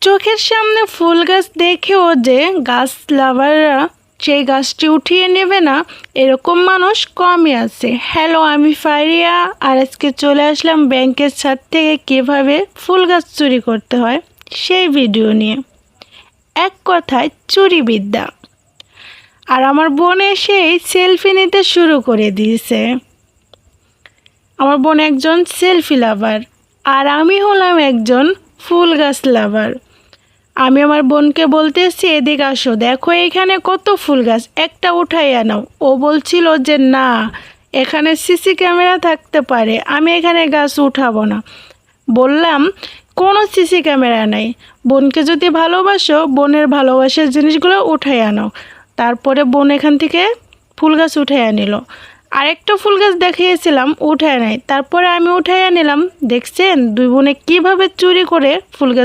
চোখের সামনে ফুল গাছ দেখেও যে গাছ লাভাররা সেই গাছটি উঠিয়ে নেবে না এরকম মানুষ কমই আছে। হ্যালো, আমি ফারিয়া, আর আজকে চলে আসলাম ব্যাংকের ছাদ থেকে কীভাবে ফুল গাছ চুরি করতে হয় সেই ভিডিও নিয়ে। এক কথায় চুরি বিদ্যা। আর আমার বোন এসেই সেলফি নিতে শুরু করে দিয়েছে। আমার বোন একজন সেলফি লাভার, আর আমি হলাম একজন ফুল গাছ লাভার। আমি আমার বোনকে বলতেছি, এদিকে আসো, দেখো এখানে কত ফুল গাছ, একটা উঠাই আনাও। ও বলছিল যে না, এখানে সিসি ক্যামেরা থাকতে পারে, আমি এখানে গাছ উঠাবো না। বললাম কোনো সিসি ক্যামেরা নাই, বোনকে যদি ভালোবাসো বোনের ভালোবাসার জিনিসগুলো উঠাই আনো। তারপরে বোন এখান থেকে ফুল গাছ উঠাই আনিল। আরেকটা ফুল গাছ দেখিয়েছিলাম, উঠায় নাই। তারপরে আমি উঠাই আনিলাম। দেখছেন দুই বোনে কীভাবে চুরি করে ফুল গাছ